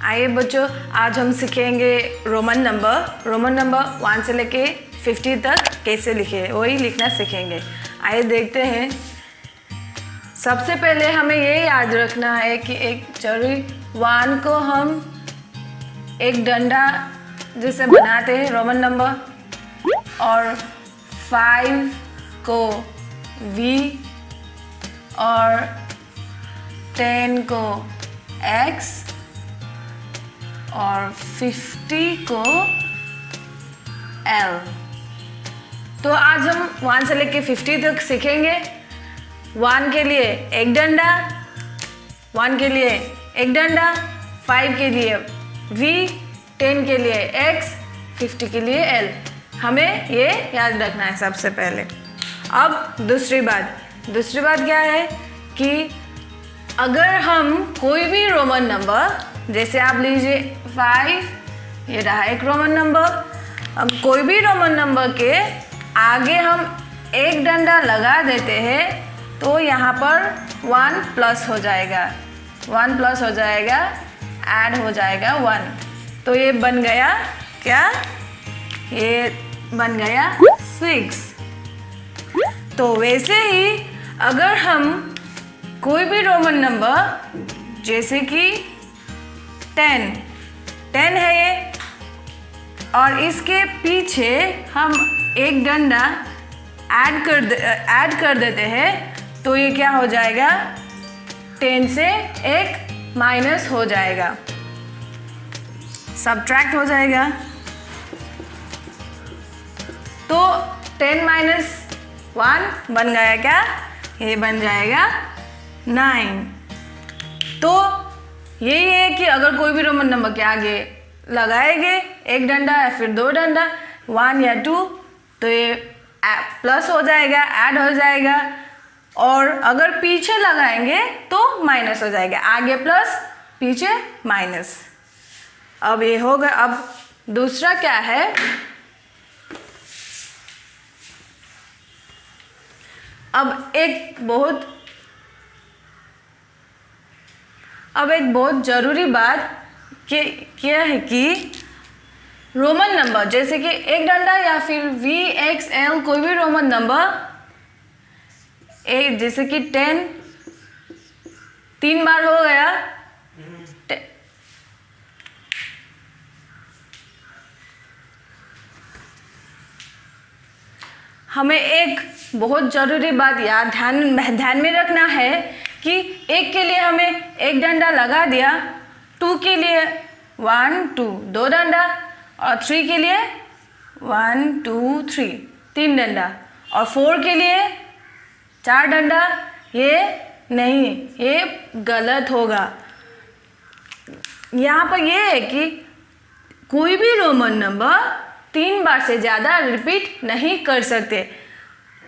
आइए बच्चों, आज हम सीखेंगे रोमन नंबर 1 से लेके 50 तक कैसे लिखे, वही लिखना सीखेंगे। आइए देखते हैं। सबसे पहले हमें ये याद रखना है कि एक जरूरी 1 को हम एक डंडा जैसे बनाते हैं रोमन नंबर, और 5 को V और 10 को X और 50 को L। तो आज हम 1 से लेके 50 तक सीखेंगे। 1 के लिए एक डंडा, 1 के लिए एक डंडा, 5 के लिए V, 10 के लिए X, 50 के लिए L। हमें ये याद रखना है सबसे पहले। अब दूसरी बात क्या है कि अगर हम कोई भी रोमन नंबर, जैसे आप लीजिए 5, ये रहा एक रोमन नंबर। अब कोई भी रोमन नंबर के आगे हम एक डंडा लगा देते हैं तो यहाँ पर 1 प्लस हो जाएगा, 1 प्लस हो जाएगा, ऐड हो जाएगा 1। तो ये बन गया क्या? ये बन गया 6। तो वैसे ही अगर हम कोई भी रोमन नंबर, जैसे कि 10 है ये, और इसके पीछे हम एक डंडा ऐड कर देते हैं तो ये क्या हो जाएगा? 10 से एक माइनस हो जाएगा, सब्ट्रैक्ट हो जाएगा। तो 10 माइनस 1 बन गया क्या? ये बन जाएगा 9। तो यही है कि अगर कोई भी रोमन नंबर के आगे लगाएंगे एक डंडा या फिर 2 डंडा, 1 या 2, तो ये प्लस हो जाएगा, ऐड हो जाएगा। और अगर पीछे लगाएंगे तो माइनस हो जाएगा, आगे प्लस पीछे माइनस। अब ये हो गया। अब दूसरा क्या है? अब एक बहुत ज़रूरी बात क्या है कि रोमन नंबर जैसे कि एक डंडा या फिर V, X, L, कोई भी रोमन नंबर, जैसे कि 10 3 बार हो गया, हमें एक बहुत ज़रूरी बात ध्यान में रखना है कि एक के लिए हमें एक डंडा लगा दिया, 2 के लिए 1 2 2 डंडा, और 3 के लिए 1 2 3 3 डंडा, और 4 के लिए 4 डंडा। ये नहीं, ये गलत होगा। यहाँ पर ये है कि कोई भी रोमन नंबर 3 बार से ज़्यादा रिपीट नहीं कर सकते।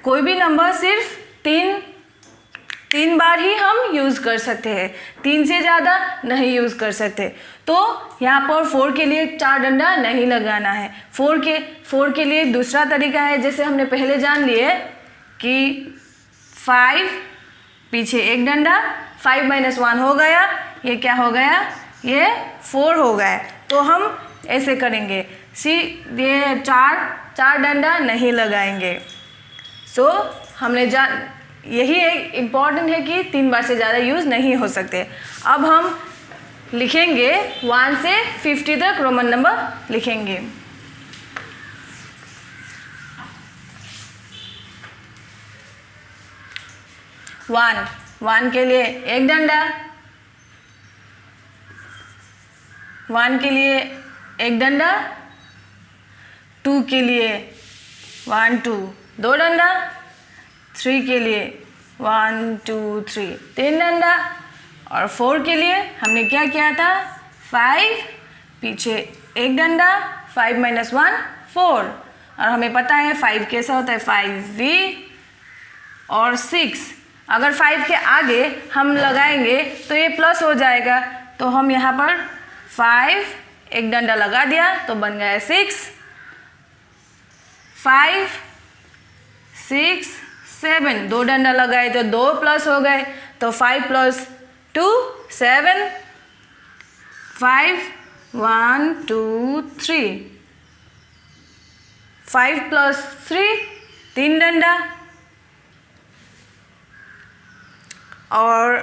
कोई भी नंबर सिर्फ 3 बार ही हम यूज़ कर सकते हैं, 3 से ज़्यादा नहीं यूज़ कर सकते। तो यहाँ पर 4 के लिए 4 डंडा नहीं लगाना है। 4 के लिए दूसरा तरीका है, जैसे हमने पहले जान लिए कि 5 पीछे एक डंडा, 5 माइनस 1 हो गया, ये क्या हो गया? ये 4 हो गया। तो हम ऐसे करेंगे, ये 4 डंडा नहीं लगाएंगे। सो हमने यही एक इम्पॉर्टेंट है कि 3 बार से ज़्यादा यूज़ नहीं हो सकते। अब हम लिखेंगे 1 से 50 तक रोमन नंबर लिखेंगे। वन के लिए एक डंडा, 1 के लिए एक डंडा, 2 के लिए 1 2 2 डंडा, 3 के लिए 1 2 3 3 डंडा, और 4 के लिए हमने क्या किया था? 5 पीछे एक डंडा, 5 माइनस 1 4, और हमें पता है 5 कैसा होता है? 5V और 6। अगर 5 के आगे हम लगाएंगे तो ये प्लस हो जाएगा, तो हम यहाँ पर 5 एक डंडा लगा दिया तो बन गया 6। 5 6 7, 2 डंडा लगाए तो 2 प्लस हो गए, तो 5 प्लस 2 7, 5 1 2 3, 5 प्लस 3 3 डंडा, और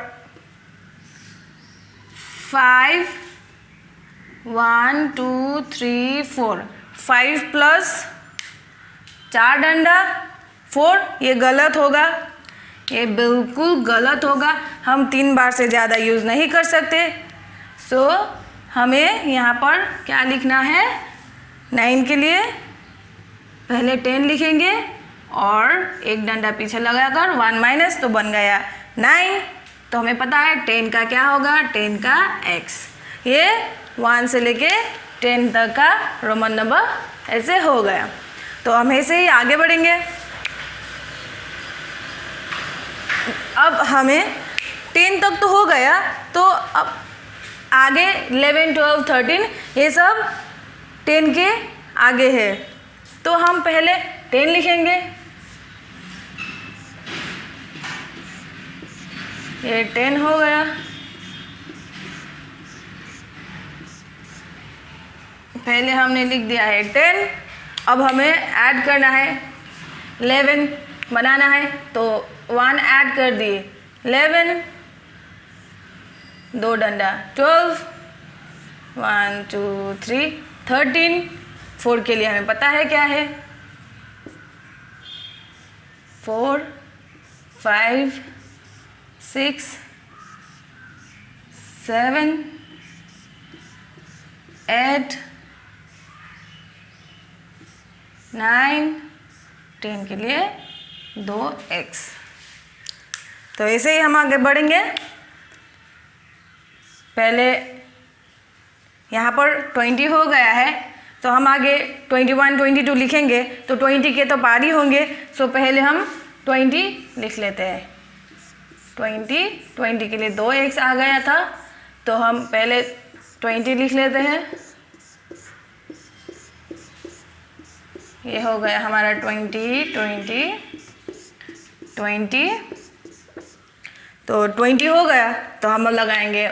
5 1 2 3 4, 5 प्लस 4 डंडा 4, ये गलत होगा, ये बिल्कुल गलत होगा। हम 3 बार से ज़्यादा यूज़ नहीं कर सकते। सो हमें यहाँ पर क्या लिखना है, 9 के लिए पहले 10 लिखेंगे और एक डंडा पीछे लगाकर 1 माइनस, तो बन गया 9। तो हमें पता है 10 का क्या होगा, 10 का x। ये 1 से लेके 10 तक का रोमन नंबर ऐसे हो गया। तो हम ऐसे ही आगे बढ़ेंगे। अब हमें 10 तक तो हो गया, तो अब आगे 11 12 13 ये सब 10 के आगे है, तो हम पहले 10 लिखेंगे। ये 10 हो गया। पहले हमने लिख दिया है 10। अब हमें ऐड करना है, 11 बनाना है, तो 1 ऐड कर दिए, 11 2 डंडा 12, 1 2 3 13, 4 के लिए हमें पता है क्या है, 4 5 6 7 8 9 10 के लिए 2x। तो ऐसे ही हम आगे बढ़ेंगे। पहले यहाँ पर 20 हो गया है, तो हम आगे 21 22 लिखेंगे, तो 20 के तो पार ही होंगे। सो पहले हम 20 लिख लेते हैं। 20 के लिए 2x आ गया था, तो हम पहले 20 लिख लेते हैं। ये हो गया हमारा 20 20 20। तो 20 हो गया, तो हम लगाएंगे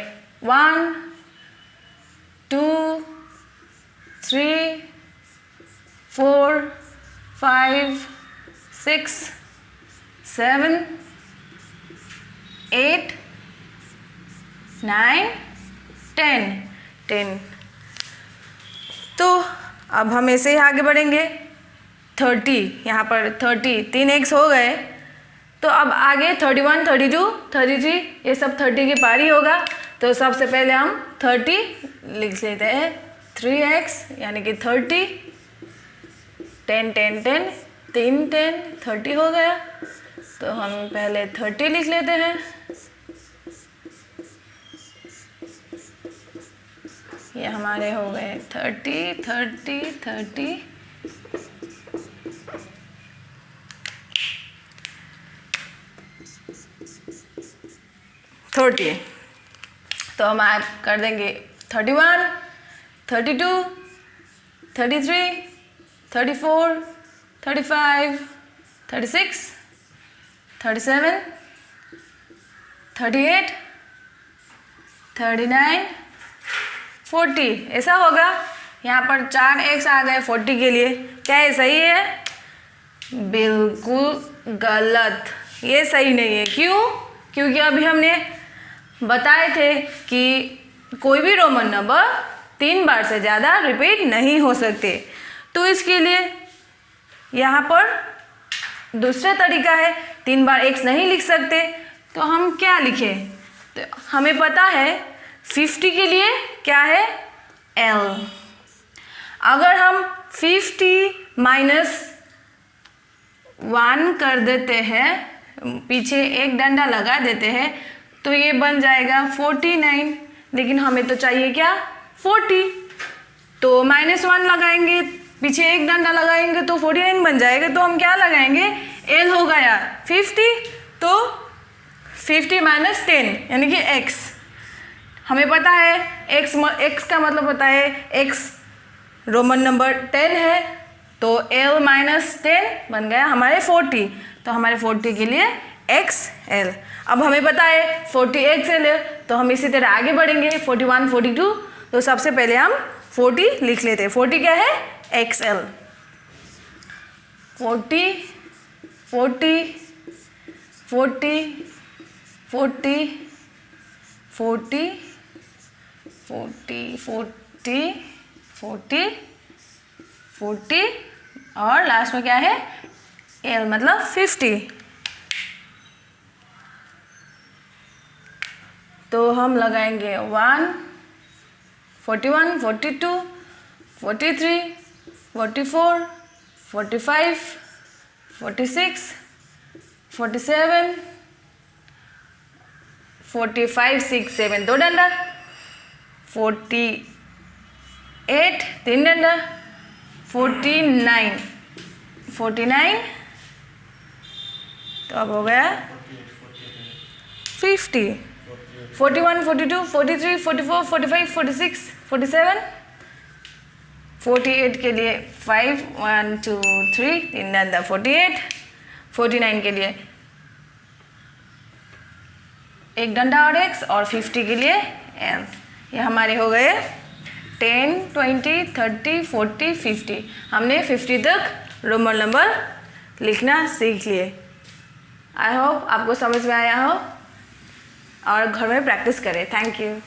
1 2 3 4 5 6 7 8 9 10। तो अब हम ऐसे ही आगे बढ़ेंगे। 30, यहाँ पर 30 3x हो गए, तो अब आगे 31 32 33 ये सब 30 के पार ही होगा। तो सबसे पहले हम 30 लिख लेते हैं, 3x यानी कि 30, 10 10 10 3 10 30 हो गया। तो हम पहले 30 लिख लेते हैं। ये हमारे हो गए 30 30 30। तो हम ऐड कर देंगे 31 32 33 34 35 36 37 38 39 40 ऐसा होगा। यहाँ पर 4x आ गए 40 के लिए। क्या ये सही है? बिल्कुल गलत, ये सही नहीं है। क्यों? क्योंकि अभी हमने बताए थे कि कोई भी रोमन नंबर 3 बार से ज़्यादा रिपीट नहीं हो सकते। तो इसके लिए यहाँ पर दूसरा तरीका है, 3 बार x नहीं लिख सकते, तो हम क्या लिखें? तो हमें पता है 50 के लिए क्या है? L। अगर हम 50 माइनस 1 कर देते हैं, पीछे एक डंडा लगा देते हैं, तो ये बन जाएगा 49। लेकिन हमें तो चाहिए क्या? 40। तो -1 लगाएंगे, पीछे एक डंडा लगाएंगे तो 49 बन जाएगा। तो हम क्या लगाएंगे? L हो गया 50, तो 50 माइनस 10 यानी कि x। हमें पता है x का मतलब होता है x रोमन नंबर 10 है, तो L माइनस 10 बन गया हमारे 40। तो हमारे 40 के लिए XL। अब हमें पता है 40 XL है, तो हम इसी तरह आगे बढ़ेंगे 41 42। तो सबसे पहले हम 40 लिख लेते हैं। 40 क्या है? XL। 40 40 40 40 40 40 40 40 40 और लास्ट में क्या है? L मतलब 50। तो हम लगाएंगे 1 41 42 43 44 45 46 47 45 6 7 दो डंडा, 48 तीन डंडा, 49 49 तो अब हो गया 50 41 42 43 44 45 46 47 48 के लिए 5 1 2 3 तीन डंडा 48 49 के लिए एक डंडा और एक्स और 50 के लिए एल। ये हमारे हो गए 10 20 30 40 50। हमने 50 तक रोमन नंबर लिखना सीख लिए। आई होप आपको समझ में आया हो और घर में प्रैक्टिस करें। Thank you.